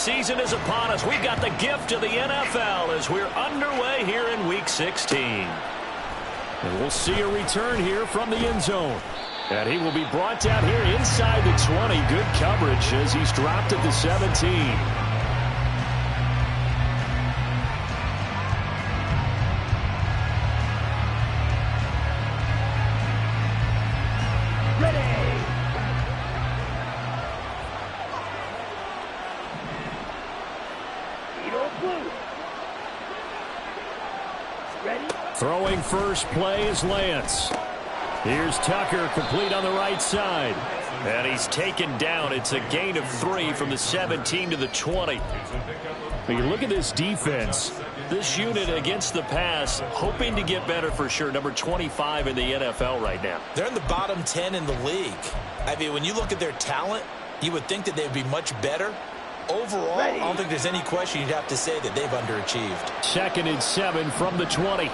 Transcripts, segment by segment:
season is upon us. We've got the gift of the NFL as we're underway here in Week 16. And we'll see a return here from the end zone. And he will be brought down here inside the 20. Good coverage as he's dropped at the 17. Throwing first play is Lance. Here's Tucker, complete on the right side. And he's taken down. It's a gain of 3 from the 17 to the 20. When you look at this defense, this unit against the pass, hoping to get better for sure. Number 25 in the NFL right now. They're in the bottom 10 in the league. I mean, when you look at their talent, you would think that they'd be much better. Overall, I don't think there's any question you'd have to say that they've underachieved. 2nd and 7 from the 20.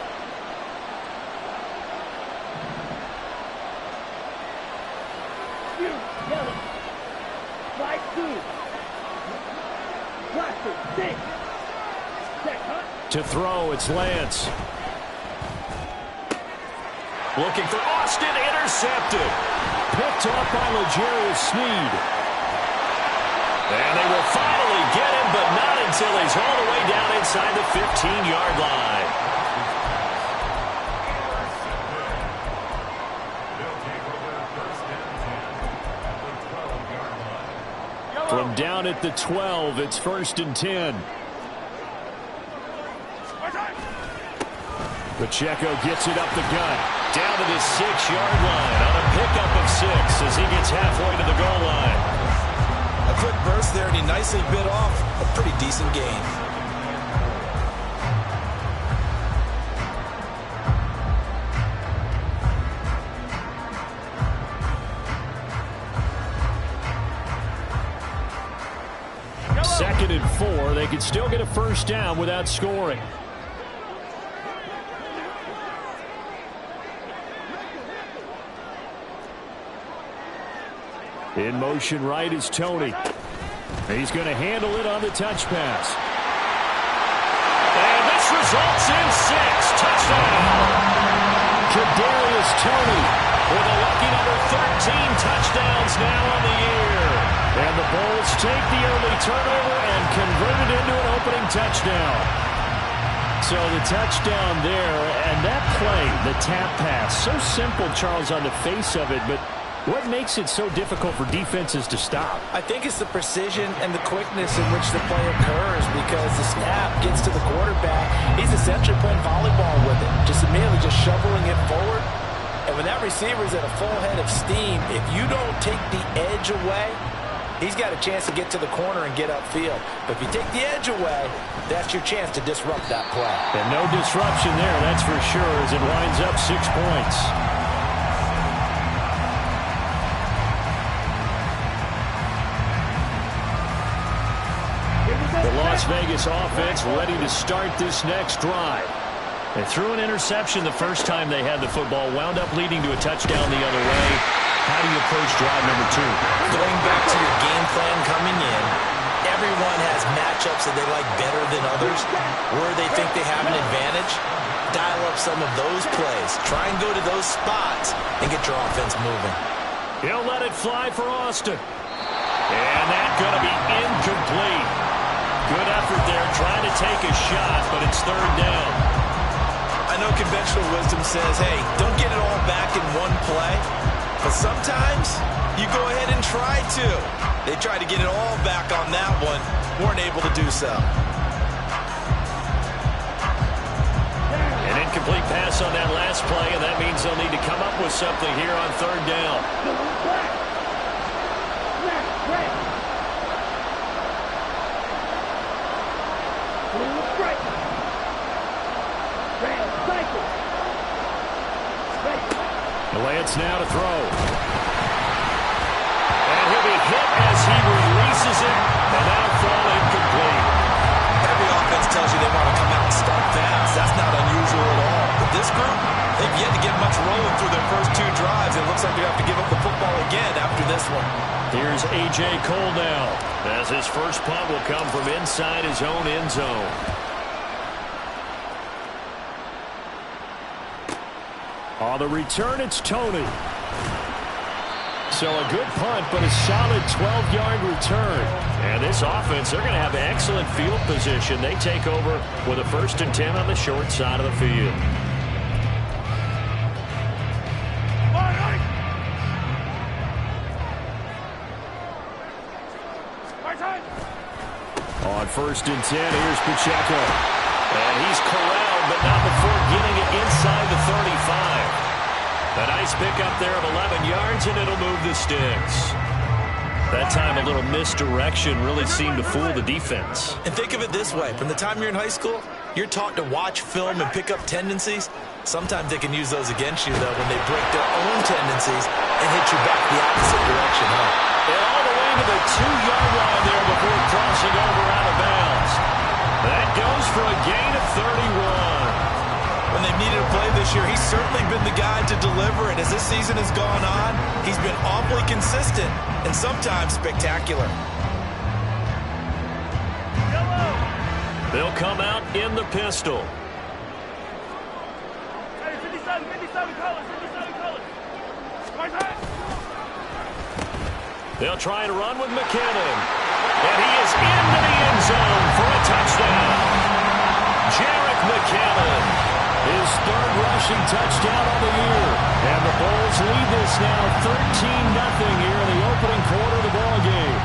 To throw, it's Lance. Looking for Austin, intercepted. Picked off by L'Jarius Sneed. And they will finally get him, but not until he's all the way down inside the 15-yard line. From down at the 12, it's 1st and 10. Pacheco gets it up the gut. Down to the 6-yard line on a pickup of 6 as he gets halfway to the goal line. A quick burst there, and he nicely bit off a pretty decent gain. Second and 4. They could still get a first down without scoring. In motion right is Tony. He's going to handle it on the touch pass. And this results in 6. Touchdown. Kadarius Toney with a lucky number 13 touchdowns now on the year. And the Bulls take the early turnover and convert it into an opening touchdown. So the touchdown there, and that play, the tap pass, so simple, Charles, on the face of it, but what makes it so difficult for defenses to stop? I think it's the precision and the quickness in which the play occurs because the snap gets to the quarterback. He's essentially playing volleyball with it, just immediately just shoveling it forward. And when that receiver is at a full head of steam, if you don't take the edge away, he's got a chance to get to the corner and get upfield. But if you take the edge away, that's your chance to disrupt that play. And no disruption there, that's for sure, as it winds up 6 points. The Las Vegas offense ready to start this next drive. They threw an interception the first time they had the football, wound up leading to a touchdown the other way. How do you approach drive number 2? Going back to your game plan coming in, everyone has matchups that they like better than others. Where they think they have an advantage, dial up some of those plays. Try and go to those spots and get your offense moving. He'll let it fly for Austin. And that's going to be incomplete. Good effort there, trying to take a shot, but it's 3rd down. I know conventional wisdom says, hey, don't get it all back in one play. But sometimes you go ahead and try to. They tried to get it all back on that one. Weren't able to do so. An incomplete pass on that last play, and that means they'll need to come up with something here on 3rd down. Lance now to throw. And he'll be hit as he releases it, and that'll fall incomplete. Every offense tells you they want to come out and start fast. That's not unusual at all. But this group, they've yet to get much rolling through their first 2 drives. It looks like they have to give up the football again after this one. Here's A.J. Cole now, as his first punt will come from inside his own end zone. On the return, it's Toney. So a good punt, but a solid 12-yard return. And this offense, they're going to have excellent field position. They take over with a 1st and 10 on the short side of the field. On 1st and 10, here's Pacheco. And he's corralled, but not before getting it inside the 35. A nice pickup there of 11 yards, and it'll move the sticks. That time, a little misdirection really seemed to fool the defense. And think of it this way. From the time you're in high school, you're taught to watch film and pick up tendencies. Sometimes they can use those against you, though, when they break their own tendencies and hit you back the opposite direction, And all the way to the 2-yard line there before crossing over out of bounds. That goes for a gain of 31. When they've needed a play this year, he's certainly been the guy to deliver it. As this season has gone on, he's been awfully consistent and sometimes spectacular. They'll come out in the pistol. Hey, 57 colors. They'll try to run with McKinnon. And he is into the end zone for a touchdown. Jerick McKinnon. His 3rd rushing touchdown of the year. And the Bulls lead this now 13-0 here in the opening quarter of the ball game.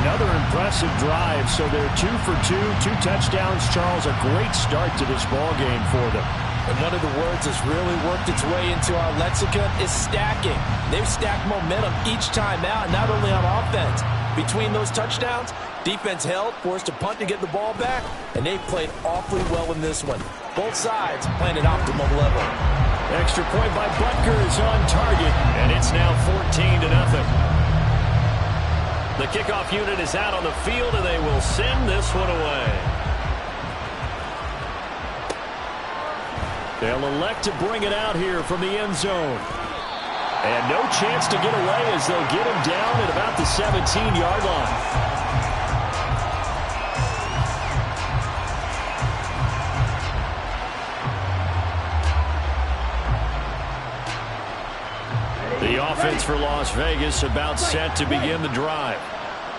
Another impressive drive, so they're 2 for 2, 2 touchdowns. Charles, a great start to this ball game for them. And one of the words that's really worked its way into our lexicon is stacking. They've stacked momentum each time out, not only on offense. Between those touchdowns, defense held, forced a punt to get the ball back, and they played awfully well in this one. Both sides playing at optimal level. Extra point by Butker is on target, and it's now 14-0. The kickoff unit is out on the field, and they will send this one away. They'll elect to bring it out here from the end zone. And no chance to get away as they'll get him down at about the 17-yard line. The offense for Las Vegas about set to begin the drive.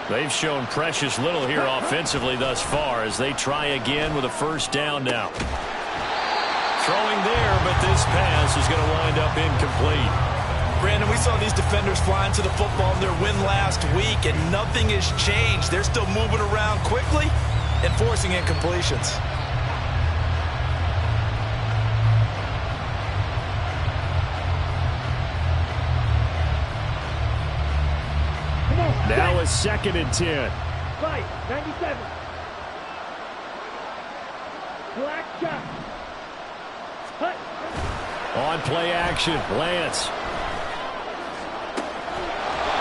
They've shown precious little here offensively thus far as they try again with a 1st down now. Throwing there, but this pass is going to wind up incomplete. Brandon, we saw these defenders flying to the football in their win last week, and nothing has changed. They're still moving around quickly and forcing incompletions. Now a 2nd and 10. Fight, 97. Black shot. Hut. On play action, Lance.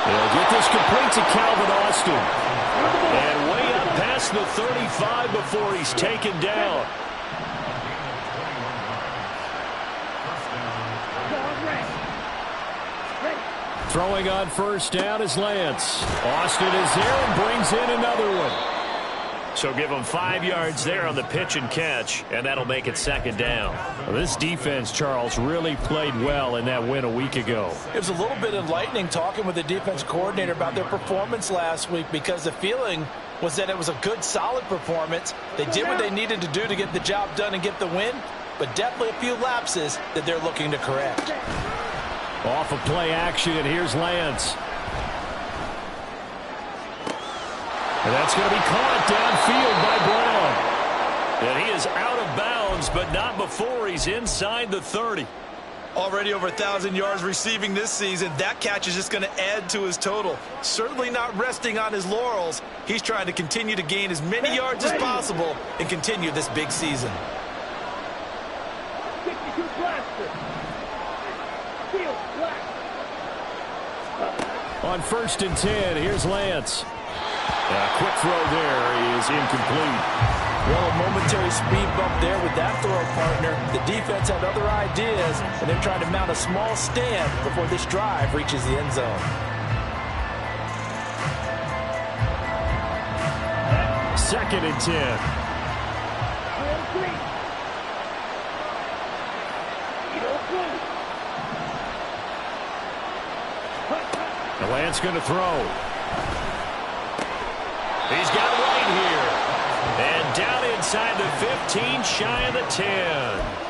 They'll get this complete to Calvin Austin. And way up past the 35 before he's taken down. Throwing on 1st down is Lance. Austin is there and brings in another one. So give them 5 yards there on the pitch and catch, and that'll make it 2nd down. Well, this defense, Charles, really played well in that win a week ago. It was a little bit enlightening talking with the defense coordinator about their performance last week because the feeling was that it was a good, solid performance. They did what they needed to do to get the job done and get the win, but definitely a few lapses that they're looking to correct. Off of play action, here's Lance. And that's going to be caught downfield by Brown. And he is out of bounds, but not before he's inside the 30. Already over 1,000 yards receiving this season. That catch is just going to add to his total. Certainly not resting on his laurels. He's trying to continue to gain as many yards as possible and continue this big season. 62 blaster. Field black. On 1st and 10, here's Lance. A quick throw there is incomplete. Well, a momentary speed bump there with that throw, partner. The defense had other ideas, and they're trying to mount a small stand before this drive reaches the end zone. 2nd and 10. The Lance going to throw. He's got White here. And down inside the 15, shy of the 10.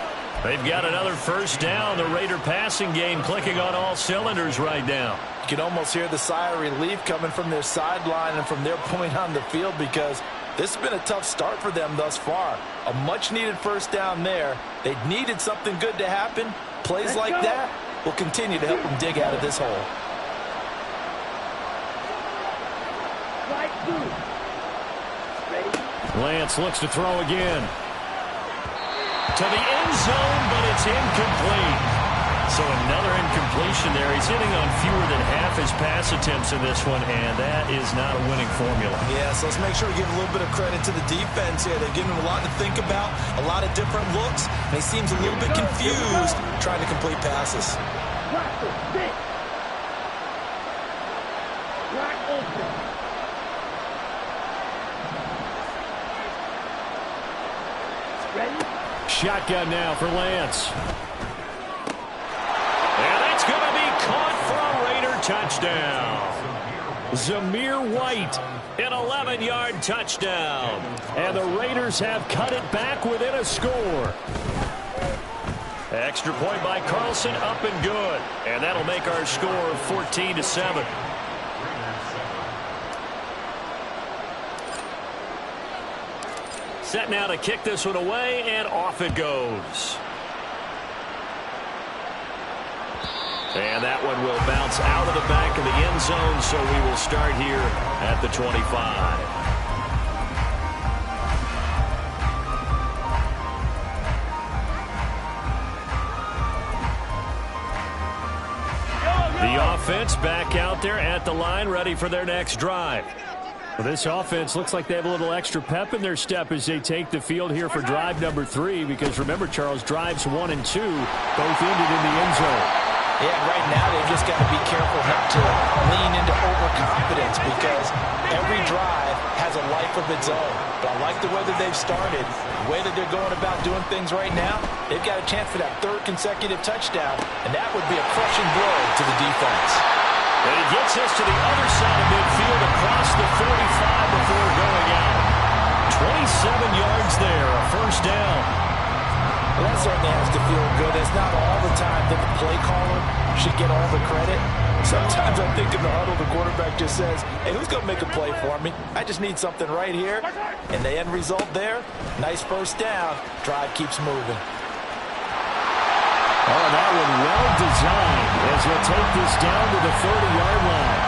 They've got another first down. The Raider passing game clicking on all cylinders right now. You can almost hear the sigh of relief coming from their sideline and from their point on the field, because this has been a tough start for them thus far. A much-needed first down there. They needed something good to happen. Plays like that will continue to help them dig out of this hole. Lance looks to throw again. To the end zone, but it's incomplete. So another incompletion there. He's hitting on fewer than half his pass attempts in this one, and that is not a winning formula. Yeah, so let's make sure we give a little bit of credit to the defense here. They've given him a lot to think about, a lot of different looks, and he seems a little bit confused trying to complete passes. Shotgun now for Lance. And that's going to be caught for a Raider touchdown. Zamir White, an 11-yard touchdown. And the Raiders have cut it back within a score. Extra point by Carlson, up and good. And that'll make our score 14-7. Set now to kick this one away, and off it goes. And that one will bounce out of the back of the end zone, so we will start here at the 25. The offense back out there at the line, ready for their next drive. Well, this offense looks like they have a little extra pep in their step as they take the field here for drive number 3, because remember, Charles, drives 1 and 2 both ended in the end zone. Yeah, right now they've just got to be careful not to lean into overconfidence, because every drive has a life of its own. But I like the way that they've started, the way that they're going about doing things right now. They've got a chance for that 3rd consecutive touchdown, and that would be a crushing blow to the defense. And he gets us to the other side of midfield across the 45 before going out. 27 yards there, a first down. Well, that certainly has to feel good. It's not all the time that the play caller should get all the credit. Sometimes I think in the huddle, the quarterback just says, hey, who's going to make a play for me? I just need something right here. And the end result there, nice first down. Drive keeps moving. Oh, that one well designed as he'll take this down to the 30-yard line.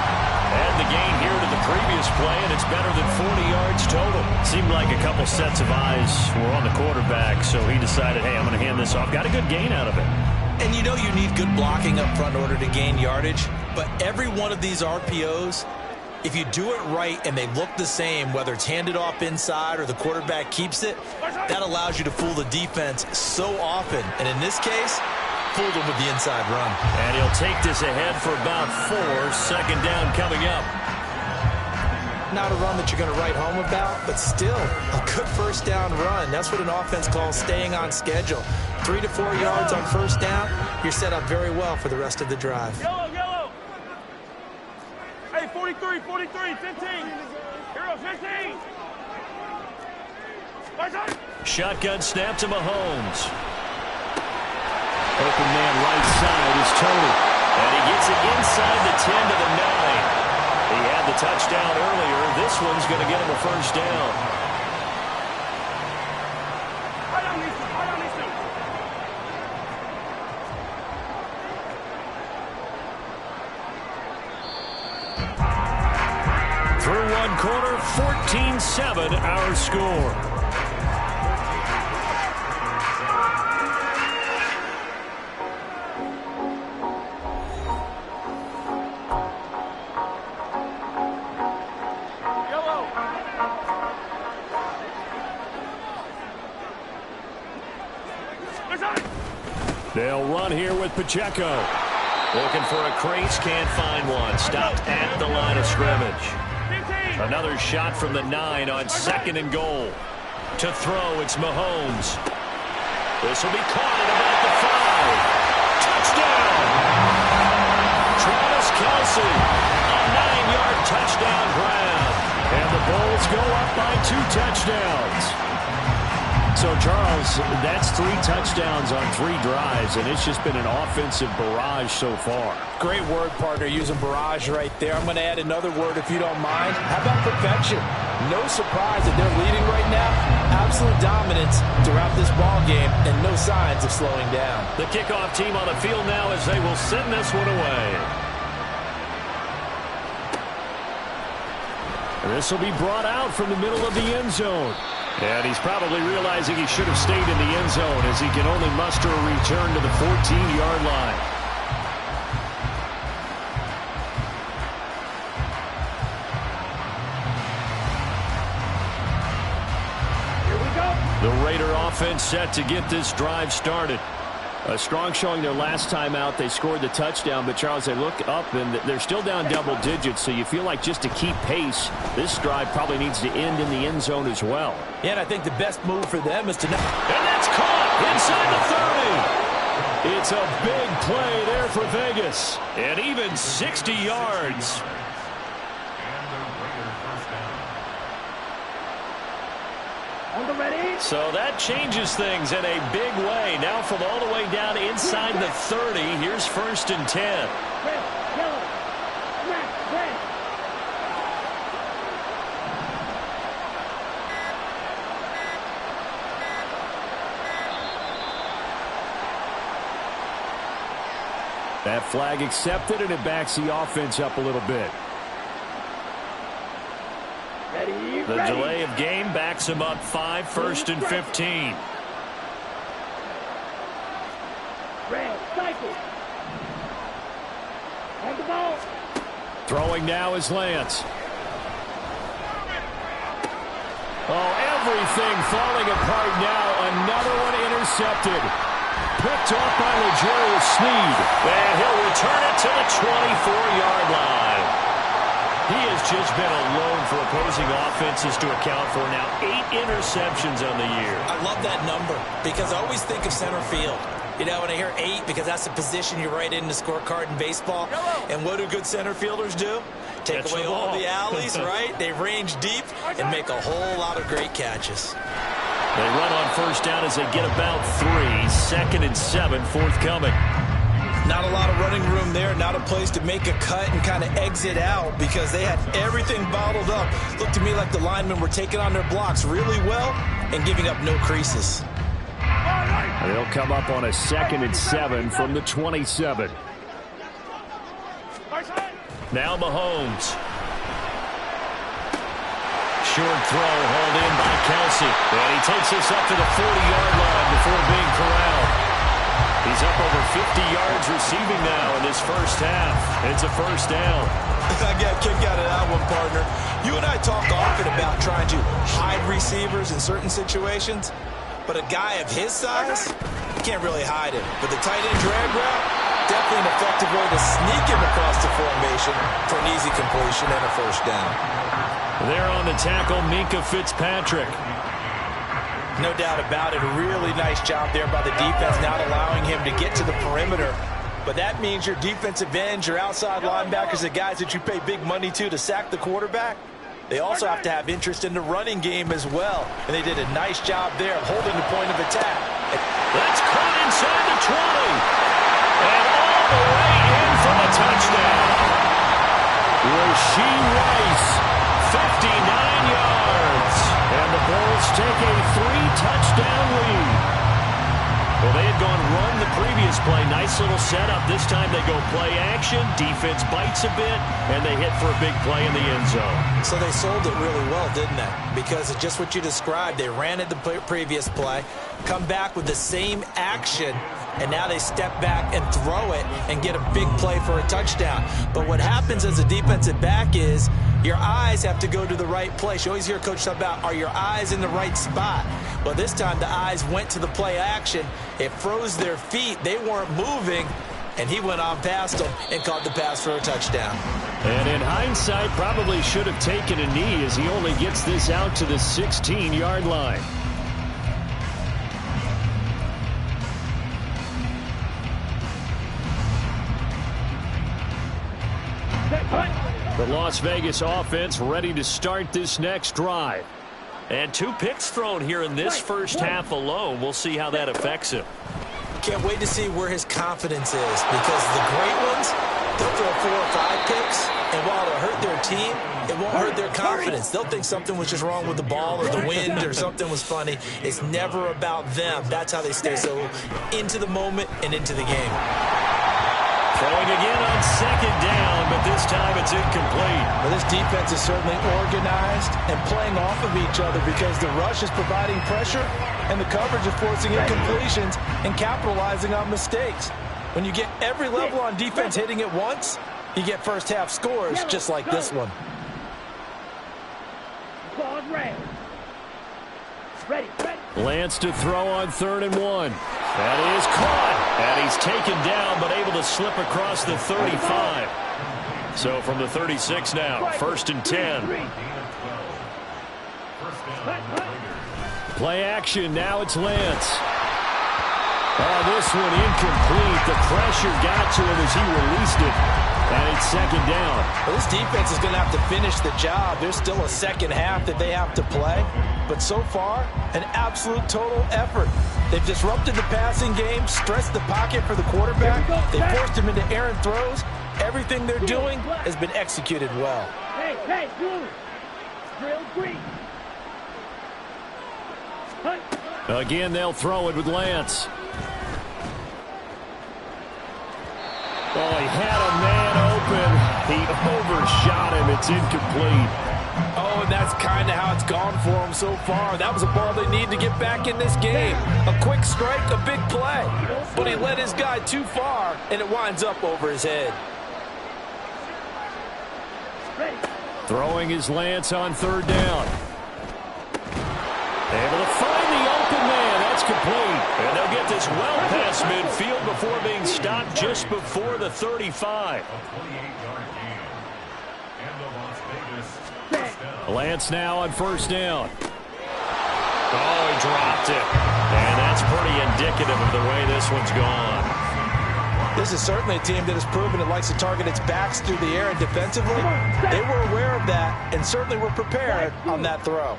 And the gain here to the previous play, and it's better than 40 yards total. Seemed like a couple sets of eyes were on the quarterback, so he decided, hey, I'm going to hand this off. Got a good gain out of it. And you know you need good blocking up front in order to gain yardage, but every one of these RPOs, if you do it right and they look the same, whether it's handed off inside or the quarterback keeps it, that allows you to fool the defense so often. And in this case, fooled him with the inside run. And he'll take this ahead for about 4. 2nd down coming up. Not a run that you're going to write home about, but still a good first down run. That's what an offense calls staying on schedule. 3 to 4 yards on first down, you're set up very well for the rest of the drive. Yellow. Hey, 43, 15. Hero, 15. Shotgun snap to Mahomes. Open man right side is Tony. And he gets it inside the 10 to the 9. He had the touchdown earlier. This one's going to get him a first down. Through one quarter, 14-7 our score. They'll run here with Pacheco. Looking for a crease, can't find one. Stopped at the line of scrimmage. Another shot from the 9 on 2nd and goal. To throw, it's Mahomes. This will be caught at about the 5. Touchdown! Travis Kelce, a 9-yard touchdown grab. And the Bulls go up by 2 touchdowns. So, Charles, that's 3 touchdowns on 3 drives, and it's just been an offensive barrage so far. Great word, partner, using barrage right there. I'm going to add another word if you don't mind. How about perfection? No surprise that they're leading right now. Absolute dominance throughout this ball game and no signs of slowing down. The kickoff team on the field now as they will send this one away. This will be brought out from the middle of the end zone. And he's probably realizing he should have stayed in the end zone as he can only muster a return to the 14-yard line. Here we go. The Raider offense set to get this drive started. A strong showing their last time out. They scored the touchdown, but, Charles, they look up, and they're still down double digits, so you feel like just to keep pace, this drive probably needs to end in the end zone as well. Yeah, and I think the best move for them is to... And that's caught inside the 30. It's a big play there for Vegas, and even 60 yards. So that changes things in a big way. Now from all the way down inside the 30, here's 1st and 10. Red, yellow, red. That flag accepted, and it backs the offense up a little bit. The delay of game backs him up 5, 1st and 15. Red, cycle. On the ball. Throwing now is Lance. Oh, everything falling apart now. Another one intercepted. Picked off by L'Jarius Sneed. And he'll return it to the 24-yard line. He has just been alone for opposing offenses to account for now 8 interceptions on the year. I love that number because I always think of center field. You know, when I hear 8, because that's the position you write in the scorecard in baseball. And what do good center fielders do? Take Catch away the all ball. the alleys, right? They range deep and make a whole lot of great catches. They run on 1st down as they get about 3. 2nd and 7, forthcoming. Not a lot of running room there, not a place to make a cut and kind of exit out because they had everything bottled up. Looked to me like the linemen were taking on their blocks really well and giving up no creases. They'll come up on a 2nd and 7 from the 27. Now Mahomes. Short throw hauled in by Kelce. And he takes this up to the 40-yard line before being corralled. He's up over 50 yards receiving now in his first half. It's a 1st down. I got a kick out of that one, partner. You and I talk often about trying to hide receivers in certain situations, but a guy of his size, you can't really hide him. But the tight end drag route, definitely an effective way to sneak him across the formation for an easy completion and a 1st down. There on the tackle, Minkah Fitzpatrick. No doubt about it. A really nice job there by the defense, not allowing him to get to the perimeter. But that means your defensive ends, your outside linebackers, the guys that you pay big money to sack the quarterback, they also have to have interest in the running game as well. And they did a nice job there of holding the point of attack. That's caught inside the 20. And all the way in for the touchdown. Rashee Rice, 59 yards. And the Bulls take a 3-touchdown lead. Well, they had gone run the previous play. Nice little setup. This time they go play action. Defense bites a bit, and they hit for a big play in the end zone. So they sold it really well, didn't they? Because of just what you described. They ran it the previous play, come back with the same action, and now they step back and throw it and get a big play for a touchdown. But what happens as a defensive back is your eyes have to go to the right place. You always hear Coach talk about, are your eyes in the right spot? Well, this time the eyes went to the play action. It froze their feet. They weren't moving, and he went on past them and caught the pass for a touchdown. And in hindsight, probably should have taken a knee as he only gets this out to the 16-yard line. The Las Vegas offense ready to start this next drive. And 2 picks thrown here in this first half alone. We'll see how that affects him. Can't wait to see where his confidence is, because the great ones, they'll throw 4 or 5 picks, and while it'll hurt their team, it won't hurt their confidence. They'll think something was just wrong with the ball or the wind or something was funny. It's never about them. That's how they stay so into the moment and into the game. Throwing again on 2nd down, but this time it's incomplete. Well, this defense is certainly organized and playing off of each other because the rush is providing pressure and the coverage is forcing incompletions and capitalizing on mistakes. When you get every level on defense hitting at once, you get first half scores just like this one. Lance to throw on 3rd and 1. That is caught. And he's taken down, but able to slip across the 35. So from the 36 now, 1st and 10. Play action. Now it's Lance. Oh, this one incomplete. The pressure got to him as he released it. And it's 2nd down. Well, this defense is going to have to finish the job. There's still a second half that they have to play. But so far, an absolute total effort. They've disrupted the passing game, stressed the pocket for the quarterback. They forced him into errant throws. Everything they're doing has been executed well. Hey, blue. Drill green. Again, they'll throw it with Lance. Oh, he had a man open. He overshot him. It's incomplete. Oh, and that's kind of how it's gone for him so far. That was a ball they need to get back in this game. A quick strike, a big play. But he led his guy too far, and it winds up over his head. Throwing his Lance on 3rd down. Able to find the open man. That's complete. And they'll get this well past midfield before being stopped just before the 35. Lance now on 1st down. Oh, he dropped it. And that's pretty indicative of the way this one's gone. This is certainly a team that has proven it likes to target its backs through the air and defensively. They were aware of that and certainly were prepared on that throw.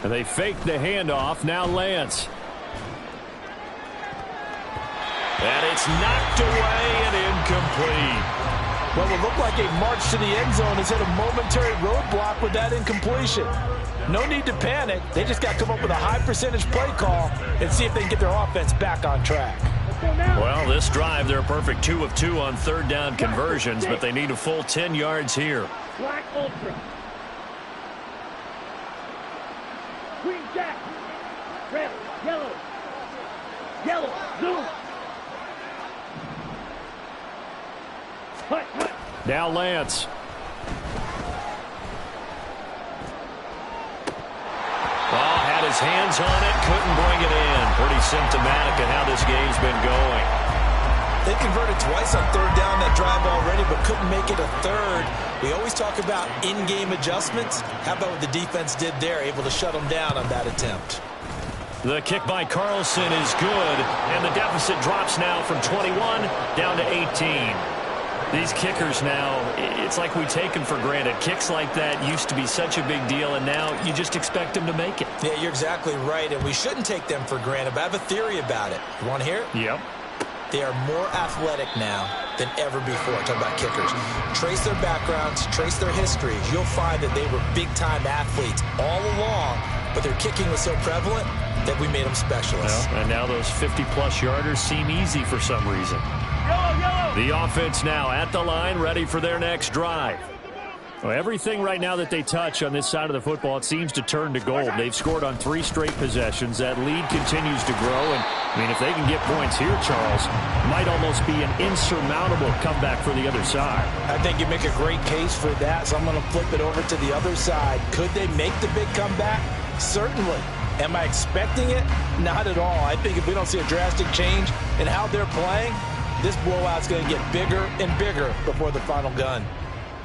And they faked the handoff. Now Lance. And it's knocked away and incomplete. Well, it looked like a march to the end zone has hit a momentary roadblock with that incompletion. No need to panic. They just got to come up with a high percentage play call and see if they can get their offense back on track. Well, this drive, they're a perfect 2 of 2 on 3rd down conversions, but they need a full 10 yards here. Black Ultra. Green Jack. Red, yellow. Yellow, blue. Now Lance. Oh, had his hands on it, couldn't bring it in. Pretty symptomatic of how this game's been going. They converted twice on 3rd down that drive already, but couldn't make it a 3rd. We always talk about in-game adjustments. How about what the defense did there, able to shut them down on that attempt? The kick by Carlson is good, and the deficit drops now from 21 down to 18. These kickers now, it's like we take them for granted. Kicks like that used to be such a big deal, and now you just expect them to make it. Yeah, you're exactly right, and we shouldn't take them for granted, but I have a theory about it. You want to hear it? Yep. They are more athletic now than ever before. Talking about kickers. Trace their backgrounds, trace their histories. You'll find that they were big-time athletes all along, but their kicking was so prevalent that we made them specialists. Well, and now those 50-plus yarders seem easy for some reason. The offense now at the line, ready for their next drive. Well, everything right now that they touch on this side of the football, it seems to turn to gold. They've scored on 3 straight possessions. That lead continues to grow. And, I mean, if they can get points here, Charles, might almost be an insurmountable comeback for the other side. I think you make a great case for that, so I'm going to flip it over to the other side. Could they make the big comeback? Certainly. Am I expecting it? Not at all. I think if we don't see a drastic change in how they're playing, This blowout's going to get bigger and bigger before the final gun.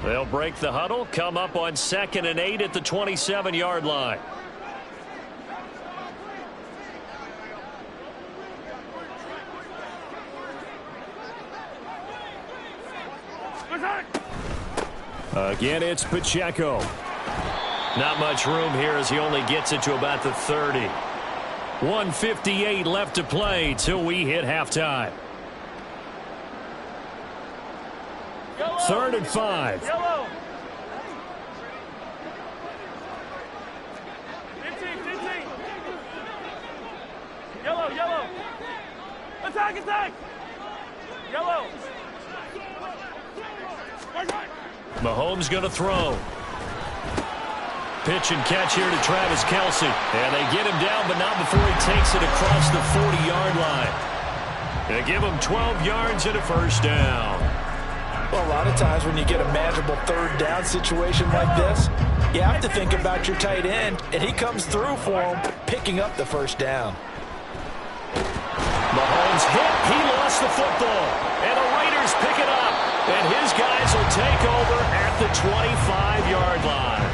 They'll break the huddle, come up on 2nd and 8 at the 27-yard line. Again, it's Pacheco. Not much room here as he only gets it to about the 30. 1:58 left to play till we hit halftime. 3rd and 5. Yellow. 15. Yellow. Attack. Yellow. Mahomes going to throw. Pitch and catch here to Travis Kelce. And they get him down, but not before he takes it across the 40-yard line. They give him 12 yards and a first down. Well, a lot of times when you get a manageable 3rd down situation like this, you have to think about your tight end, and he comes through for him, picking up the first down. Mahomes hit. He lost the football. And the Raiders pick it up. And his guys will take over at the 25-yard line.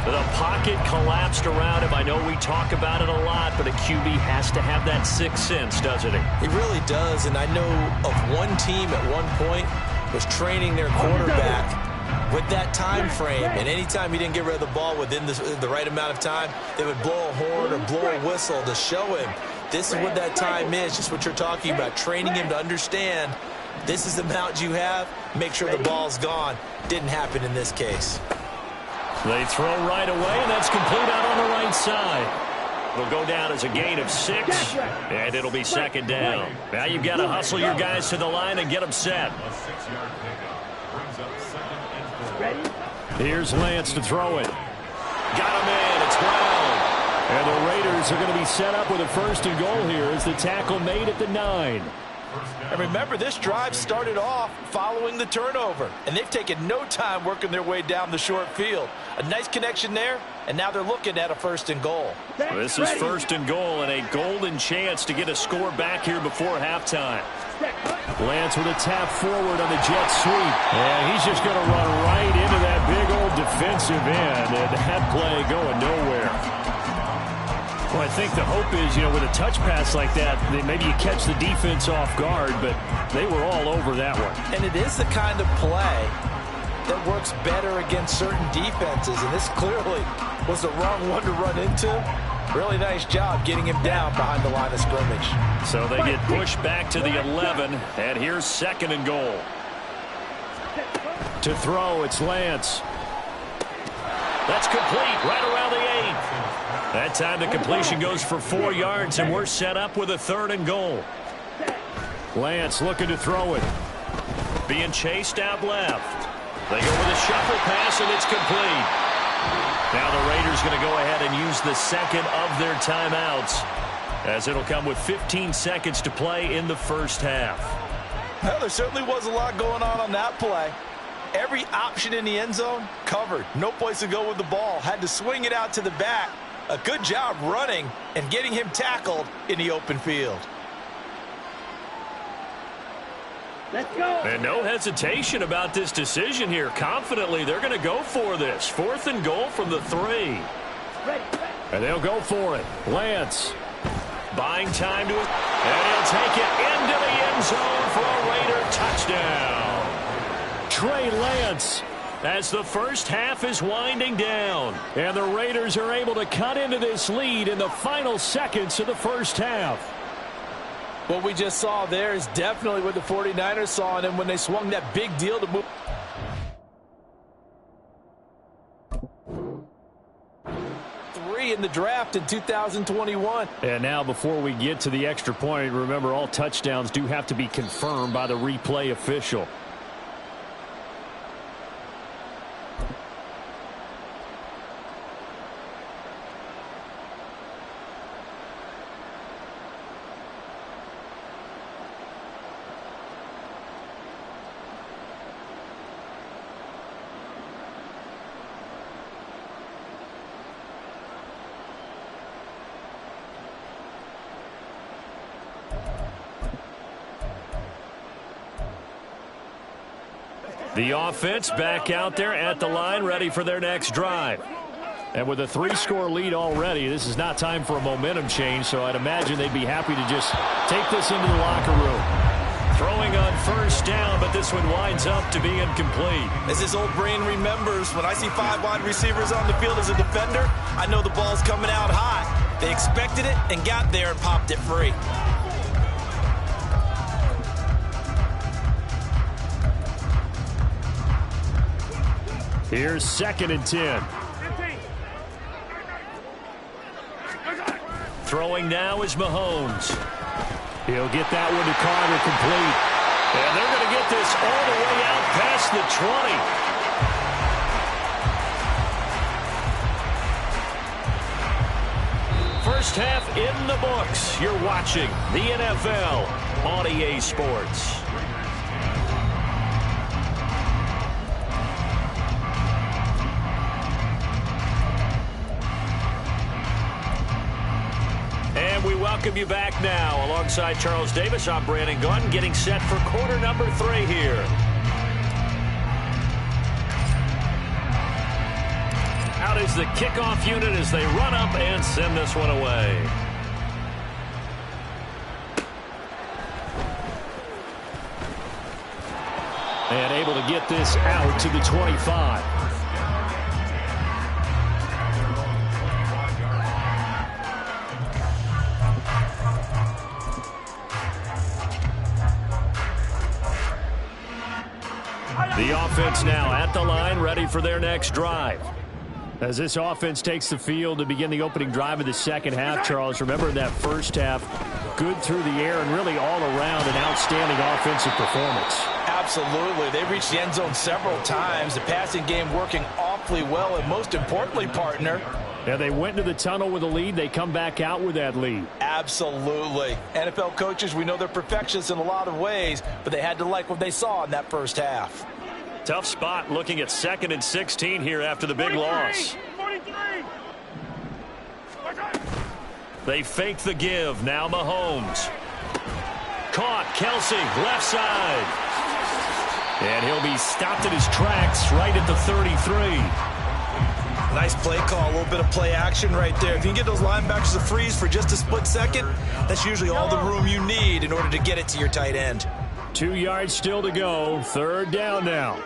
The pocket collapsed around him. I know we talk about it a lot, but a QB has to have that sixth sense, doesn't he? He really does, and I know of one team at one point was training their quarterback with that time frame, and anytime he didn't get rid of the ball within the right amount of time, they would blow a horn or blow a whistle to show him this is what that time is, just what you're talking about, training him to understand this is the amount you have, make sure the ball's gone. Didn't happen in this case. They throw right away, and that's complete out on the right side. It'll go down as a gain of 6, and it'll be 2nd down. Now you've got to hustle your guys to the line and get them set. Here's Lance to throw it. Got him in. It's Brown. And the Raiders are going to be set up with a 1st and goal here as the tackle made at the 9. And remember, this drive started off following the turnover, and they've taken no time working their way down the short field. A nice connection there, and now they're looking at a 1st and goal. This is 1st and goal and a golden chance to get a score back here before halftime. Lance with a tap forward on the jet sweep. And he's just going to run right into that big old defensive end, and that play going nowhere. Well, I think the hope is, with a touch pass like that, maybe you catch the defense off guard, but they were all over that one. And it is the kind of play that works better against certain defenses, and this clearly was the wrong one to run into. Really nice job getting him down behind the line of scrimmage. So they get pushed back to the 11, and here's 2nd and goal. To throw, it's Lance. That's complete right around the 8. That time the completion goes for 4 yards, and we're set up with a 3rd and goal. Lance looking to throw it. Being chased out left. They go with a shuffle pass, and it's complete. Now the Raiders going to go ahead and use the 2nd of their timeouts, as it'll come with 15 seconds to play in the first half. Well, there certainly was a lot going on that play. Every option in the end zone covered. No place to go with the ball. Had to swing it out to the back. A good job running and getting him tackled in the open field. Let's go. And no hesitation about this decision here. Confidently, they're going to go for this. 4th and goal from the 3. Ready. And they'll go for it. Lance buying time to it. And he'll take it into the end zone for a Raider touchdown. Trey Lance, as the first half is winding down. And the Raiders are able to cut into this lead in the final seconds of the first half. What we just saw there is definitely what the 49ers saw in him when they swung that big deal to move. In the draft in 2021. And now before we get to the extra point, remember all touchdowns do have to be confirmed by the replay official. The offense back out there at the line, ready for their next drive. And with a 3-score lead already, this is not time for a momentum change, so I'd imagine they'd be happy to just take this into the locker room. Throwing on first down, but this one winds up to be incomplete. As his old brain remembers, when I see 5 wide receivers on the field as a defender, I know the ball's coming out hot. They expected it and got there and popped it free. Here's 2nd and 10. Throwing now is Mahomes. He'll get that one to Carter, complete. And they're going to get this all the way out past the 20. First half in the books. You're watching the NFL on EA Sports. And we welcome you back now. Alongside Charles Davis, I'm Brandon Gunn, getting set for quarter number 3 here. Out is the kickoff unit as they run up and send this one away. And able to get this out to the 25. The offense now at the line, ready for their next drive. As this offense takes the field to begin the opening drive of the second half, Charles, remember that first half, good through the air and really all around an outstanding offensive performance. Absolutely. They reached the end zone several times. The passing game working awfully well, and most importantly, partner, Yeah, they went into the tunnel with a lead. They come back out with that lead. absolutely. NFL coaches, we know they're perfectionists in a lot of ways, but they had to like what they saw in that first half. Tough spot looking at 2nd and 16 here after the big loss. 43. They fake the give. Now Mahomes. Caught. Kelsey, left side. And he'll be stopped at his tracks right at the 33. Nice play call, a little bit of play action right there. If you can get those linebackers to freeze for just a split second, that's usually all the room you need in order to get it to your tight end. 2 yards still to go. 3rd down now.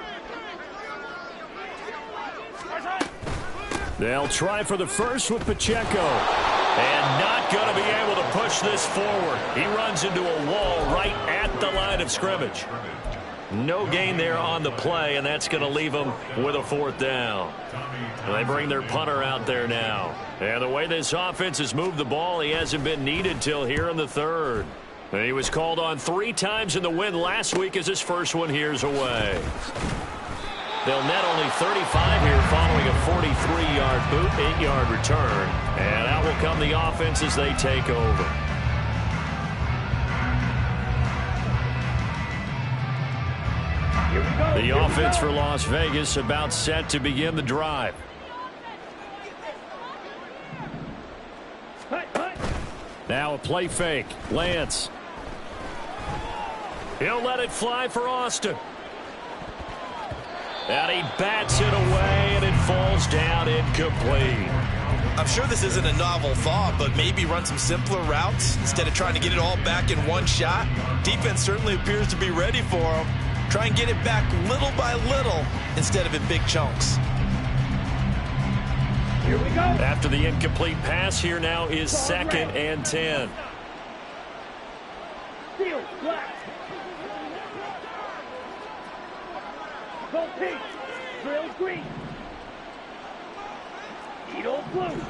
They'll try for the first with Pacheco. And not going to be able to push this forward. He runs into a wall right at the line of scrimmage. No gain there on the play, and that's going to leave them with a 4th down. And they bring their punter out there now. And the way this offense has moved the ball, he hasn't been needed till here in the 3rd. And he was called on 3 times in the win last week as his first one here's away. They'll net only 35 here following a 43-yard boot, 8-yard return. And out will come the offense as they take over. The offense for Las Vegas about set to begin the drive. Now a play fake. Lance. He'll let it fly for Austin. And he bats it away, and it falls down incomplete. I'm sure this isn't a novel thought, but maybe run some simpler routes instead of trying to get it all back in one shot. Defense certainly appears to be ready for him. Try and get it back little by little instead of in big chunks. Here we go. After the incomplete pass, here now is 2nd and 10. Steel, black. Gold pink. Drill green. Needle blue.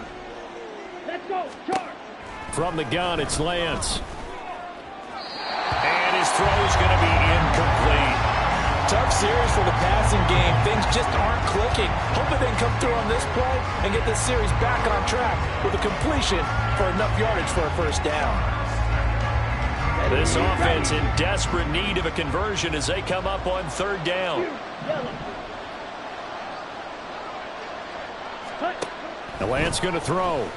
Let's go, charge. From the gun, it's Lance. And his throw's going to be incomplete. Tough series for the passing game. Things just aren't clicking. Hoping they can come through on this play and get this series back on track with a completion for enough yardage for a first down. This offense in desperate need of a conversion as they come up on 3rd down. And Lance going to throw.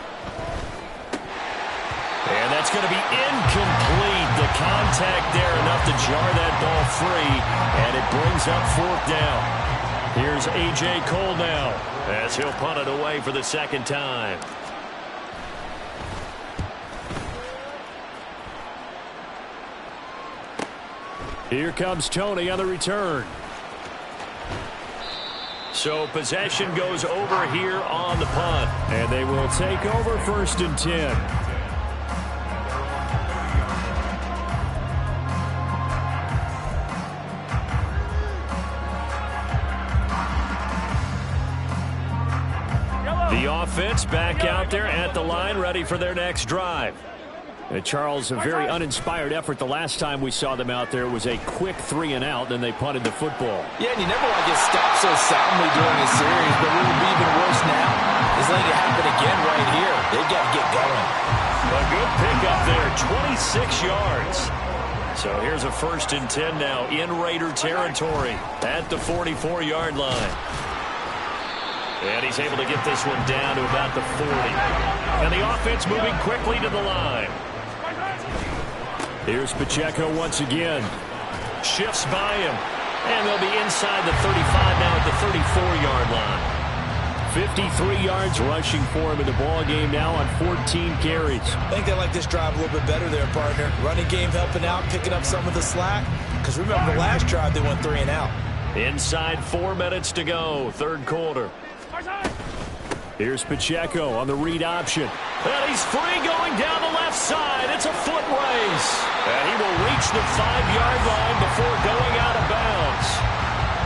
And that's going to be incomplete. The contact there, enough to jar that ball free, and it brings up 4th down. Here's A.J. Cole now, as he'll punt it away for the 2nd time. Here comes Tony on the return. So possession goes over here on the punt. And they will take over 1st and 10. The offense back out there at the line, ready for their next drive. Charles, a very uninspired effort the last time we saw them out there. It was a quick 3-and-out, then they punted the football. Yeah, and you never want to get stopped so soundly during a series, but what would be even worse now is letting it happen again right here. They've got to get going. A good pickup there, 26 yards. So here's a 1st and 10 now in Raider territory at the 44-yard line. And he's able to get this one down to about the 40. And the offense moving quickly to the line. Here's Pacheco once again. Shifts by him. And they'll be inside the 35 now at the 34-yard line. 53 yards rushing for him in the ball game now on 14 carries. I think they like this drive a little bit better there, partner. Running game helping out, picking up some of the slack. Because remember, the last drive they went 3-and-out. Inside 4 minutes to go, 3rd quarter. Here's Pacheco on the read option. And he's free going down the left side. It's a foot race. And he will reach the 5-yard line before going out of bounds.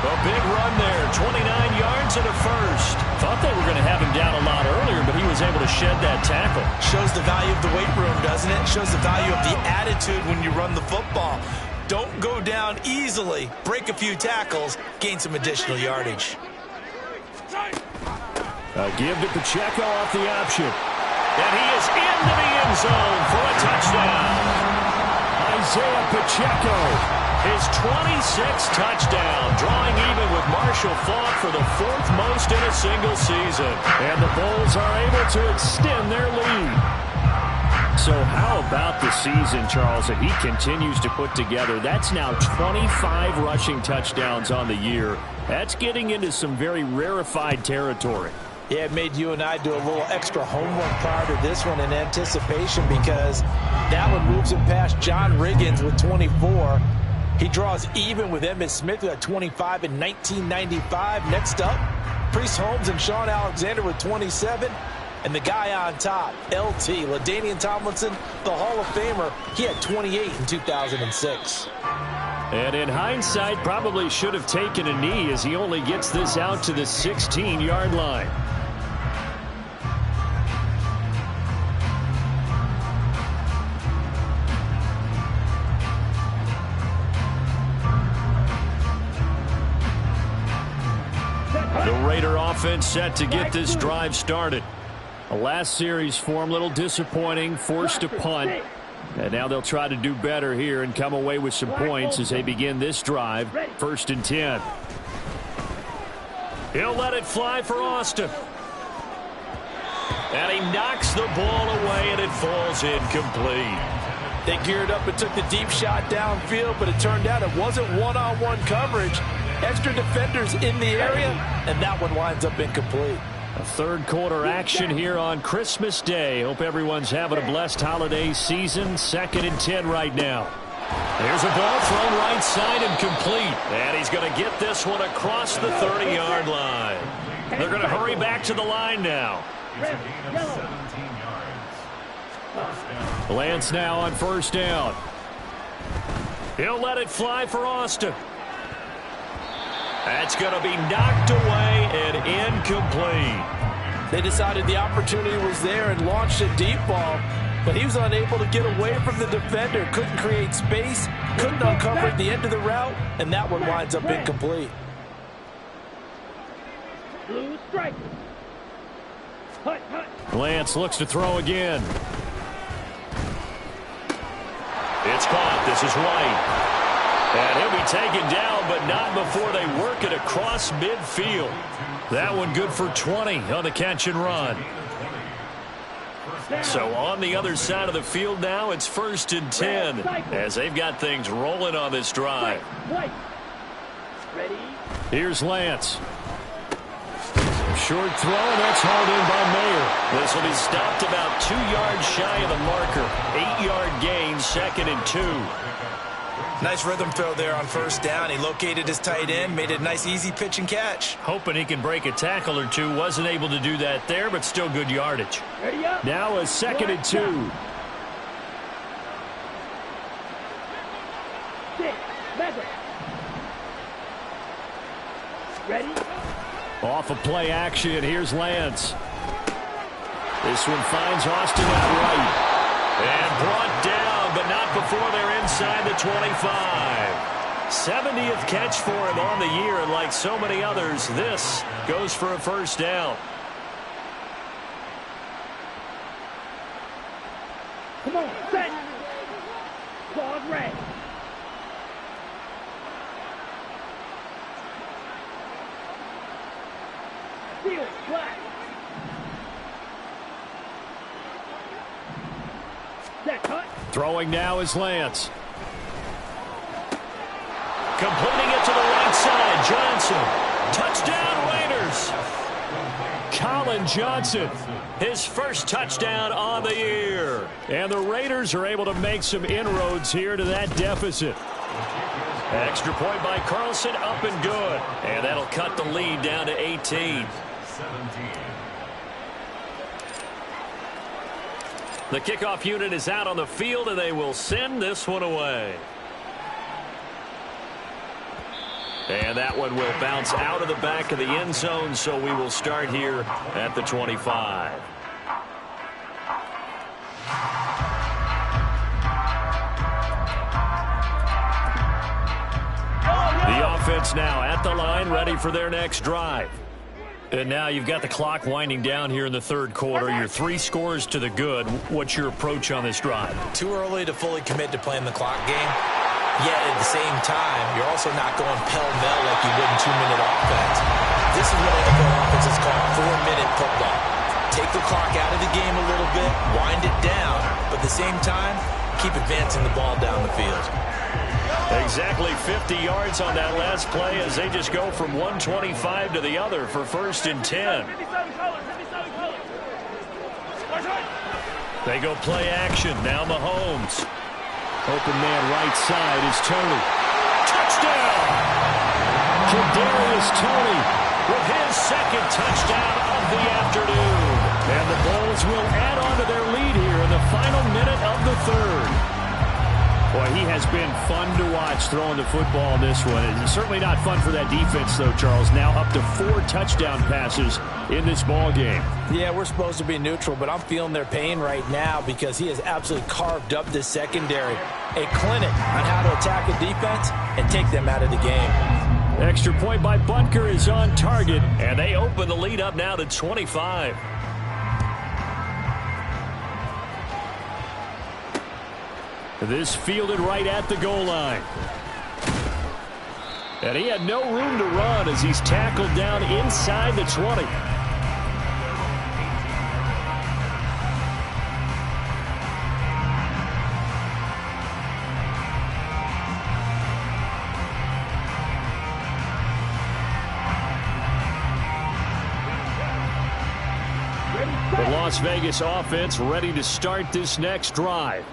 A big run there, 29 yards and a first. Thought they were going to have him down a lot earlier, but he was able to shed that tackle. Shows the value of the weight room, doesn't it? Shows the value of the attitude when you run the football. Don't go down easily. Break a few tackles, gain some additional yardage. A give to Pacheco off the option. And he is into the end zone for a touchdown. Isaiah Pacheco, his 26th touchdown, drawing even with Marshall Faulk for the 4th most in a single season. And the Bulls are able to extend their lead. So how about the season, Charles, that he continues to put together? That's now 25 rushing touchdowns on the year. That's getting into some very rarefied territory. Yeah, it made you and I do a little extra homework prior to this one in anticipation, because that one moves him past John Riggins with 24. He draws even with Emmitt Smith, who had 25 in 1995. Next up, Priest Holmes and Sean Alexander with 27. And the guy on top, LT, LaDainian Tomlinson, the Hall of Famer, he had 28 in 2006. And in hindsight, probably should have taken a knee, as he only gets this out to the 16-yard line. The Raider offense set to get this drive started. The last series form, a little disappointing, forced to punt. And now they'll try to do better here and come away with some points as they begin this drive. 1st and 10. He'll let it fly for Austin. And he knocks the ball away, and it falls incomplete. They geared up and took the deep shot downfield, but it turned out it wasn't one-on-one coverage. Extra defenders in the area, and that one winds up incomplete. A 3rd quarter action here on Christmas Day. Hope everyone's having a blessed holiday season. 2nd and 10 right now. There's a ball thrown right side and complete. And he's going to get this one across the 30-yard line. They're going to hurry back to the line now. Lance now on 1st down. He'll let it fly for Austin. That's going to be knocked away and incomplete. They decided the opportunity was there and launched a deep ball, but he was unable to get away from the defender. Couldn't create space, couldn't uncover at the end of the route, and that one winds up incomplete. Blue strike. Lance looks to throw again. It's caught. This is White. And he'll be taken down, but not before they work it across midfield. That one good for 20 on the catch and run. So on the other side of the field now, it's 1st and 10 as they've got things rolling on this drive. Ready? Here's Lance. Short throw, and that's hauled in by Mayer. This will be stopped about 2 yards shy of the marker. 8-yard gain, 2nd and 2. Nice rhythm throw there on 1st down. He located his tight end, made it a nice easy pitch and catch. Hoping he can break a tackle or two. Wasn't able to do that there, but still good yardage. Ready up. Now a 2nd and 2. 6, Maverick. Ready? Off of play action, here's Lance. This one finds Austin out right. And brought down, but not before they're inside the 25. 70th catch for him on the year, and like so many others, this goes for a 1st down. Come on, set. Claws red. Field black. Set cut. Throwing now is Lance. Completing it to the right side, Johnson. Touchdown, Raiders. Colin Johnson, his 1st touchdown on the year. And the Raiders are able to make some inroads here to that deficit. Extra point by Carlson, up and good. And that'll cut the lead down to 18. The kickoff unit is out on the field, and they will send this one away. And that one will bounce out of the back of the end zone, so we will start here at the 25. The offense now at the line, ready for their next drive. And now you've got the clock winding down here in the 3rd quarter. You're 3 scores to the good. What's your approach on this drive? Too early to fully commit to playing the clock game. Yet at the same time, you're also not going pell-mell like you would in 2-minute offense. This is what NFL offenses call 4-minute football. Take the clock out of the game a little bit, wind it down, but at the same time, keep advancing the ball down the field. Exactly 50 yards on that last play as they just go from 125 to the other for 1st and 10. They go play action. Now Mahomes. Open man right side is Toney. Touchdown! Kadarius Toney with his 2nd touchdown of the afternoon. And the Bulls will add on to their lead here in the final minute of the 3rd. Boy, he has been fun to watch throwing the football in this one. It's certainly not fun for that defense, though, Charles. Now up to 4 touchdown passes in this ball game. Yeah, we're supposed to be neutral, but I'm feeling their pain right now because he has absolutely carved up this secondary. A clinic on how to attack a defense and take them out of the game. Extra point by Butker is on target, and they open the lead up now to 25. This fielded right at the goal line. And he had no room to run as he's tackled down inside the 20. The Las Vegas offense ready to start this next drive.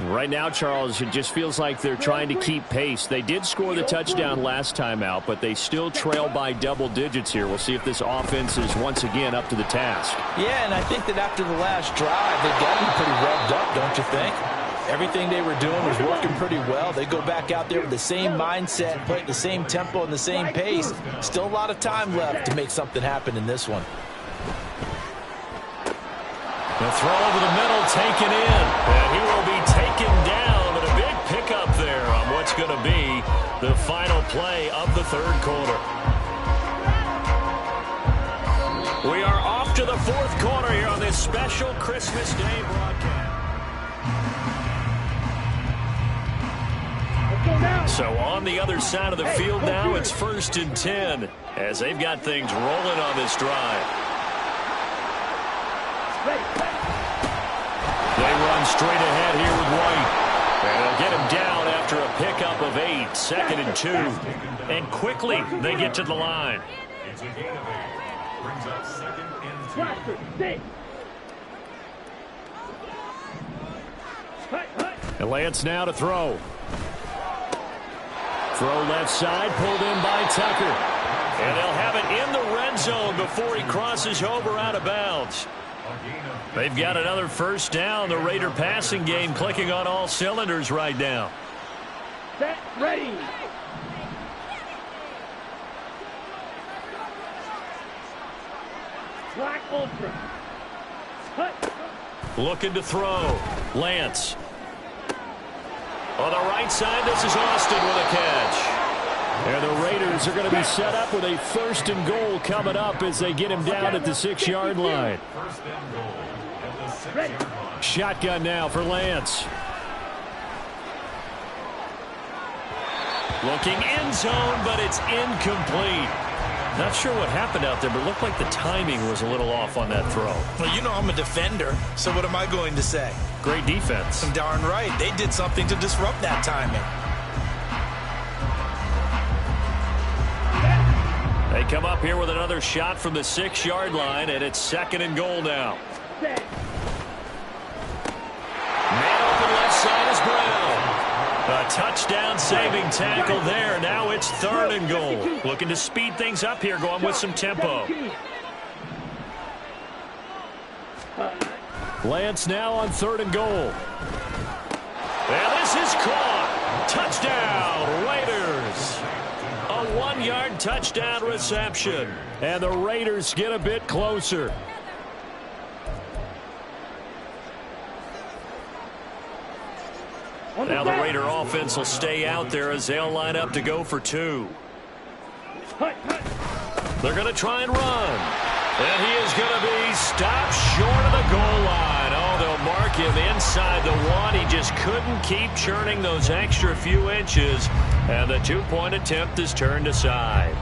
Right now, Charles, it just feels like they're trying to keep pace. They did score the touchdown last time out, but they still trail by double digits here. We'll see if this offense is once again up to the task. Yeah, and I think that after the last drive, they've got to be pretty revved up, don't you think? Everything they were doing was working pretty well. They go back out there with the same mindset, play at the same tempo and the same pace. Still a lot of time left to make something happen in this one. The throw over the middle taken in, and he will be taken down, and a big pickup there on what's going to be the final play of the 3rd quarter. We are off to the 4th quarter here on this special Christmas Day broadcast. So on the other side of the field now, it's 1st and 10 as they've got things rolling on this drive. They run straight ahead here with White. And they'll get him down after a pickup of 8, 2nd and 2. And quickly they get to the line. It's a gain of 8. Brings up 2nd and 10. And Lance now to throw. Throw left side, pulled in by Tucker. And they'll have it in the red zone before he crosses over out of bounds. They've got another first down. The Raider passing game clicking on all cylinders right now. Set, ready. Black Ultra. Hut. Looking to throw. Lance. On the right side, this is Austin with a catch. And the Raiders are going to be set up with a 1st and goal coming up as they get him down at the 6-yard line. Shotgun now for Lance. Looking end zone, but it's incomplete. Not sure what happened out there, but it looked like the timing was a little off on that throw. Well, you know I'm a defender, so what am I going to say? Great defense. Darn right. They did something to disrupt that timing. They come up here with another shot from the 6-yard line, and it's 2nd and goal now. Man open left side is Brown. A touchdown saving tackle there. Now it's 3rd and goal. Looking to speed things up here, going with some tempo. Lance now on 3rd and goal. And this is caught. Touchdown, Raiders. A 1-yard touchdown reception. And the Raiders get a bit closer. Now the Raider offense will stay out there as they'll line up to go for 2. They're going to try and run. And he is going to be stopped short of the goal line. Oh, they'll mark him inside the 1. He just couldn't keep churning those extra few inches. And the 2-point attempt is turned aside.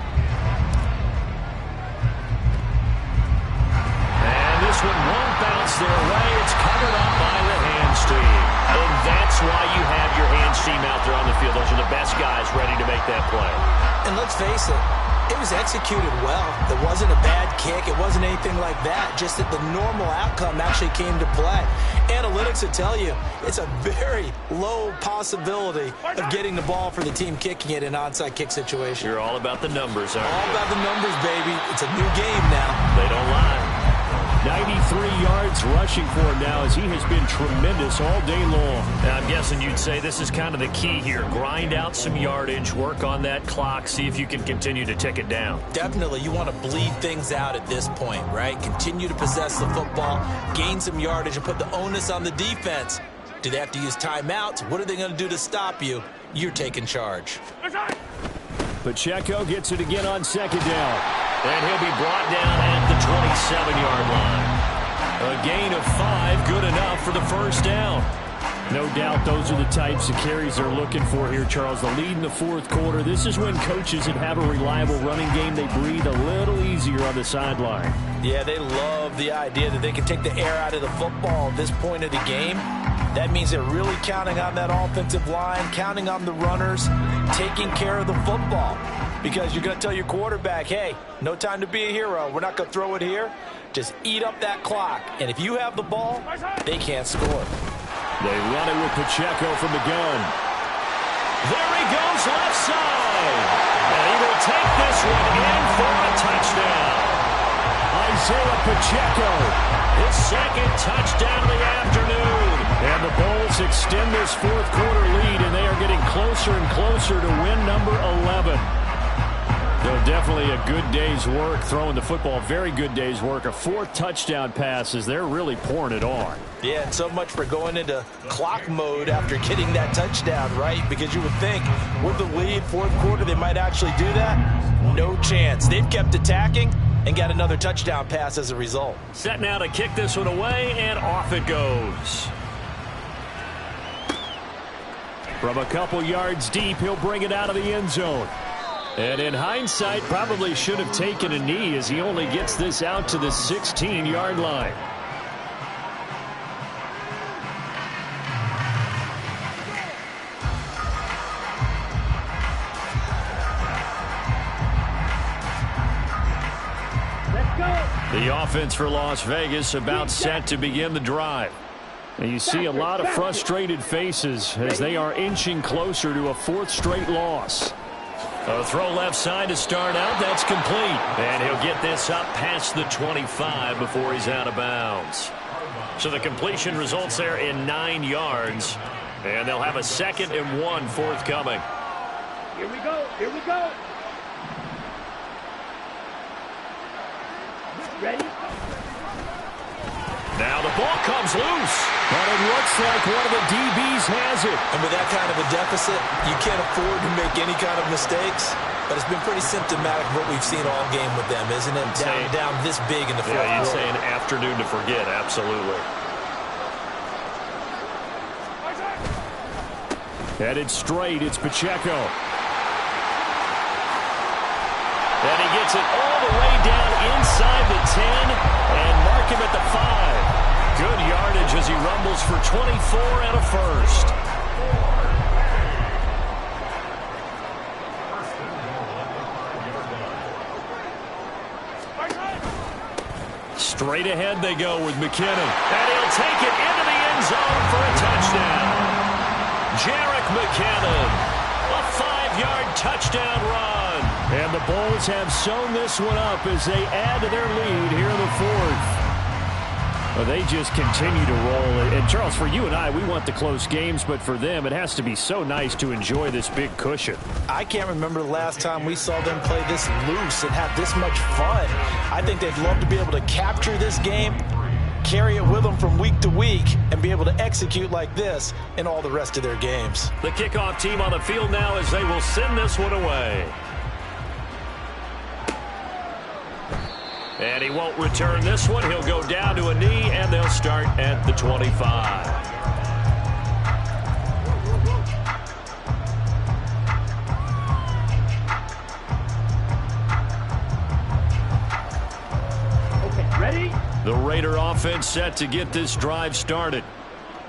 And this one won't bounce their way. It's covered up by the hands team. And that's why you have your hands team out there on the field. Those are the best guys ready to make that play. And let's face it, it was executed well. It wasn't a bad kick. It wasn't anything like that. Just that the normal outcome actually came to play. Analytics will tell you it's a very low possibility of getting the ball for the team kicking it in an onside kick situation. You're all about the numbers, aren't you? All about the numbers, baby. It's a new game now. They don't lie. 93 yards rushing for him now as he has been tremendous all day long. Now, I'm guessing you'd say this is kind of the key here. Grind out some yardage, work on that clock, see if you can continue to tick it down. Definitely. You want to bleed things out at this point, right? Continue to possess the football, gain some yardage, and put the onus on the defense. Do they have to use timeouts? What are they going to do to stop you? You're taking charge. Pacheco gets it again on 2nd down. And he'll be brought down at the 27-yard line. A gain of 5, good enough for the first down. No doubt those are the types of carries they're looking for here, Charles. The lead in the 4th quarter. This is when coaches that have a reliable running game, they breathe a little easier on the sideline. Yeah, they love the idea that they can take the air out of the football at this point of the game. That means they're really counting on that offensive line, counting on the runners, taking care of the football. Because you're going to tell your quarterback, hey, no time to be a hero. We're not going to throw it here. Just eat up that clock. And if you have the ball, they can't score. They run it with Pacheco from the gun. There he goes left side. And he will take this one in for a touchdown. Isaiah Pacheco, his 2nd touchdown of the afternoon. And the Bulls extend this 4th quarter lead, and they are getting closer and closer to win number 11. So definitely a good day's work throwing the football. Very good day's work. A 4th touchdown pass as they're really pouring it on. Yeah, and so much for going into clock mode after getting that touchdown, right? Because you would think with the lead, 4th quarter, they might actually do that. No chance. They've kept attacking and got another touchdown pass as a result. Set now to kick this one away, and off it goes. From a couple yards deep, he'll bring it out of the end zone. And in hindsight, probably should have taken a knee as he only gets this out to the 16-yard line. The offense for Las Vegas about set to begin the drive. And you see a lot of frustrated faces as they are inching closer to a 4th straight loss. A throw left side to start out. That's complete. And he'll get this up past the 25 before he's out of bounds. So the completion results there in 9 yards. And they'll have a 2nd and 1 forthcoming. Here we go. Here we go. Ready? Now the ball comes loose. But it looks like one of the DBs has it. And with that kind of a deficit, you can't afford to make any kind of mistakes. But it's been pretty symptomatic of what we've seen all game with them, isn't it? Down this big in the fourth quarter. Yeah, you'd say an afternoon to forget, absolutely. Headed straight, it's Pacheco. And he gets it all the way down inside the 10 and mark him at the 5. Good yardage as he rumbles for 24 and a first. Straight ahead they go with McKinnon. And he'll take it into the end zone for a touchdown. Jerick McKinnon, a 5-yard touchdown run. And the Bulls have sewn this one up as they add to their lead here in the 4th. Well, they just continue to roll. And, Charles, for you and I, we want the close games, but for them, it has to be so nice to enjoy this big cushion. I can't remember the last time we saw them play this loose and have this much fun. I think they'd love to be able to capture this game, carry it with them from week to week, and be able to execute like this in all the rest of their games. The kickoff team on the field now as they will send this one away. And he won't return this one. He'll go down to a knee, and they'll start at the 25. Okay, ready? The Raider offense set to get this drive started.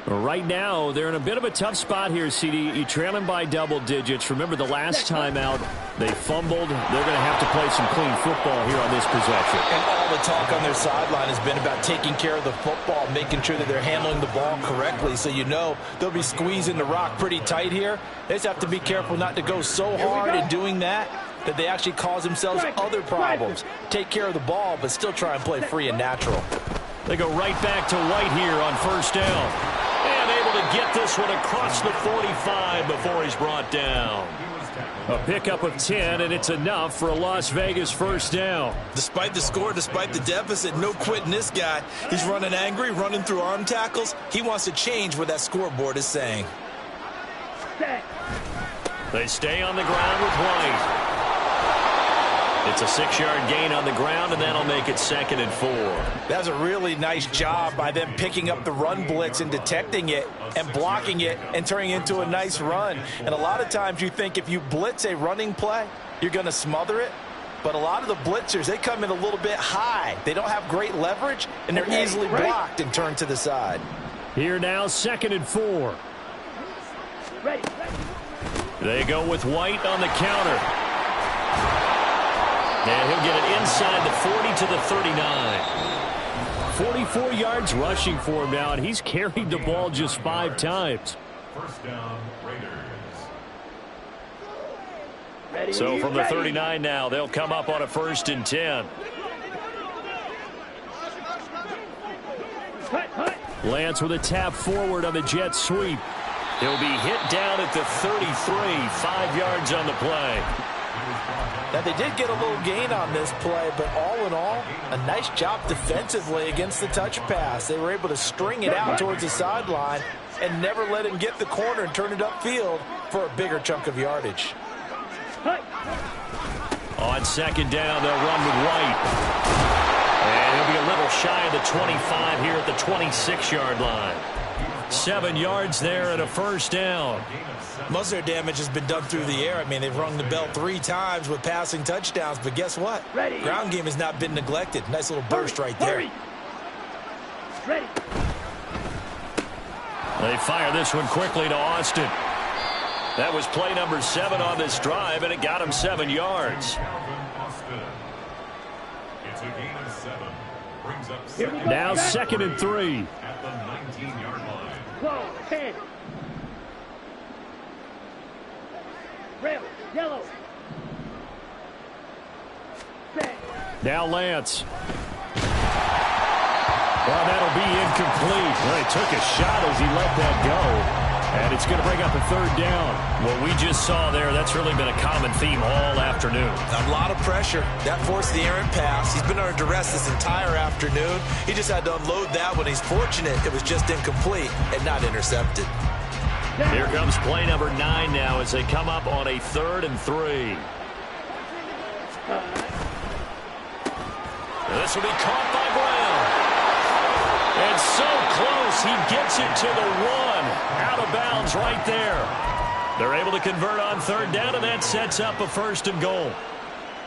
Right now, they're in a bit of a tough spot here, CD. You trail them by double digits. Remember the last time out, they fumbled. They're going to have to play some clean football here on this possession. And all the talk on their sideline has been about taking care of the football, making sure that they're handling the ball correctly. So you know they'll be squeezing the rock pretty tight here. They just have to be careful not to go so hard in doing that they actually cause themselves other problems. Take care of the ball, but still try and play free and natural. They go right back to White here on first down. And able to get this one across the 45 before he's brought down. A pickup of 10, and it's enough for a Las Vegas first down. Despite the score, despite the deficit, no quitting this guy. He's running angry, running through arm tackles. He wants to change what that scoreboard is saying. They stay on the ground with White. It's a 6-yard gain on the ground, and that'll make it 2nd and 4. That was a really nice job by them picking up the run blitz and detecting it and blocking it and turning it into a nice run. And a lot of times you think if you blitz a running play, you're going to smother it. But a lot of the blitzers, they come in a little bit high. They don't have great leverage, and they're easily blocked and turned to the side. Here now, 2nd and 4. Ready. They go with White on the counter. And he'll get it inside the 40 to the 39. 44 yards rushing for him now, and he's carried the ball just 5 times. First down, Raiders. Ready. So from the 39 now, they'll come up on a 1st and 10. Lance with a tap forward on the jet sweep. He'll be hit down at the 33, 5 yards on the play. Now, they did get a little gain on this play, but all in all, a nice job defensively against the touch pass. They were able to string it out towards the sideline and never let him get the corner and turn it upfield for a bigger chunk of yardage. On 2nd down, they'll run with White. And he'll be a little shy of the 25 here at the 26-yard line. 7 yards there and a 1st down. Most of their damage has been done through the air. I mean, they've rung the bell 3 times with passing touchdowns, but guess what? Ready. Ground game has not been neglected. Nice little burst right there. Ready. They fire this one quickly to Austin. That was play number 7 on this drive, and it got him 7 yards. It's a gain of 7. Brings up second. Now 2nd and 3. At the 19-yard line. Whoa, 10. Red, yellow. Set. Now Lance. Well, that'll be incomplete. Well, he took a shot as he let that go. And it's going to bring up a 3rd down. What we just saw there, that's really been a common theme all afternoon. A lot of pressure. That forced the errant pass. He's been under duress this entire afternoon. He just had to unload that one. He's fortunate it was just incomplete and not intercepted. Here comes play number 9 now as they come up on a 3rd and 3. This will be caught by Brown. And so close, he gets it to the 1. Out of bounds right there. They're able to convert on 3rd down, and that sets up a 1st and goal.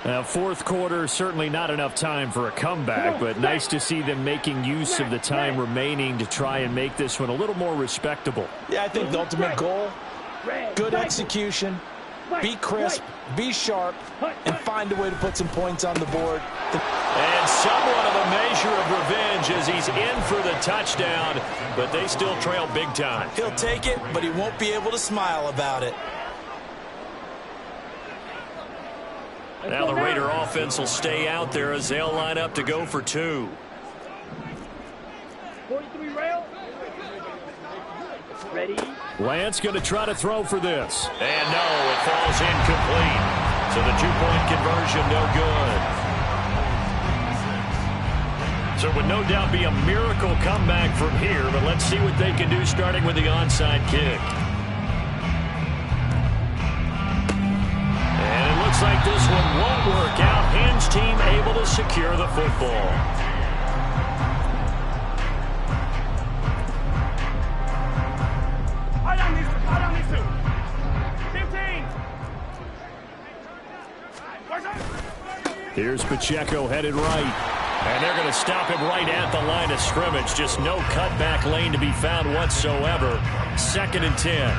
Now, 4th quarter, certainly not enough time for a comeback, but nice to see them making use of the time remaining to try and make this one a little more respectable. Yeah, I think the ultimate goal, good execution, be crisp, be sharp, and find a way to put some points on the board. And somewhat of a measure of revenge as he's in for the touchdown, but they still trail big time. He'll take it, but he won't be able to smile about it. Now the Raider offense will stay out there as they'll line up to go for 2. 43 rail. Ready. Lance going to try to throw for this. And no, it falls incomplete. So the 2-point conversion no good. So it would no doubt be a miracle comeback from here, but let's see what they can do starting with the onside kick. And it looks like this one won't work out. Hens team able to secure the football. I don't need to. 15. Here's Pacheco headed right. And they're going to stop him right at the line of scrimmage. Just no cutback lane to be found whatsoever. 2nd and 10.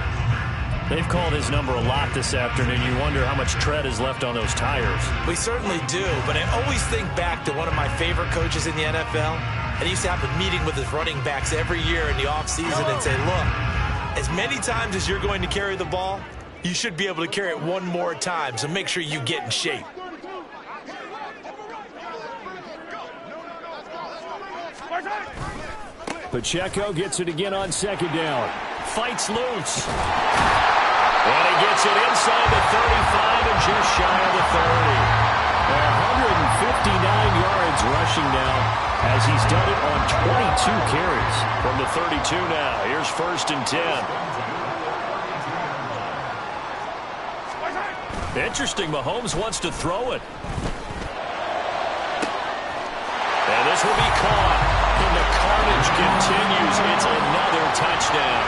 They've called his number a lot this afternoon. You wonder how much tread is left on those tires. We certainly do, but I always think back to one of my favorite coaches in the NFL. And he used to have a meeting with his running backs every year in the offseason and say, look, as many times as you're going to carry the ball, you should be able to carry it one more time, so make sure you get in shape. Pacheco gets it again on 2nd down. Fights loose. And he gets it inside the 35 and just shy of the 30. 159 yards rushing now as he's done it on 22 carries. From the 32 now, here's 1st and 10. Interesting, Mahomes wants to throw it. And this will be caught. And the carnage continues. It's another touchdown.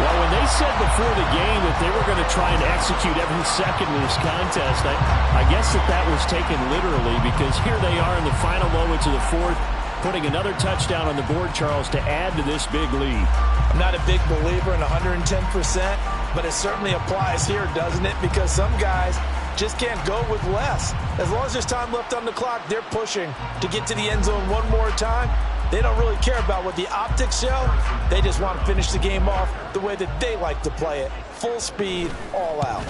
Well, when they said before the game that they were going to try and execute every second of this contest, I guess that was taken literally, because here they are in the final moments of the 4th, putting another touchdown on the board, Charles, to add to this big lead. I'm not a big believer in 110%, but it certainly applies here, doesn't it? Because some guys just can't go with less. As long as there's time left on the clock, they're pushing to get to the end zone one more time. They don't really care about what the optics show. They just want to finish the game off the way that they like to play it. Full speed, all out.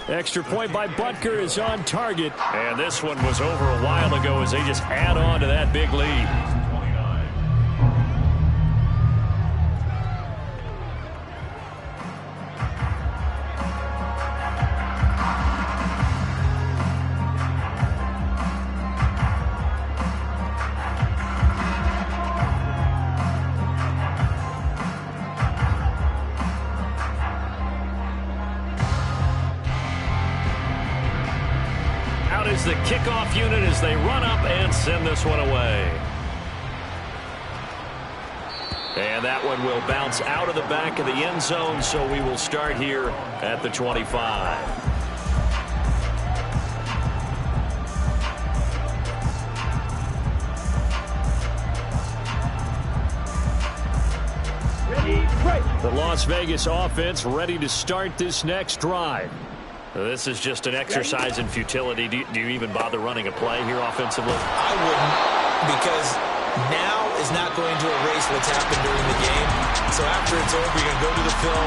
Extra point by Butker is on target. And this one was over a while ago as they just add on to that big lead. Is the kickoff unit as they run up and send this one away. And that one will bounce out of the back of the end zone, so we will start here at the 25. Ready, break. The Las Vegas offense ready to start this next drive. This is just an exercise in futility. Do you even bother running a play here offensively? I wouldn't, because now is not going to erase what's happened during the game. So after it's over, you're going to go to the film.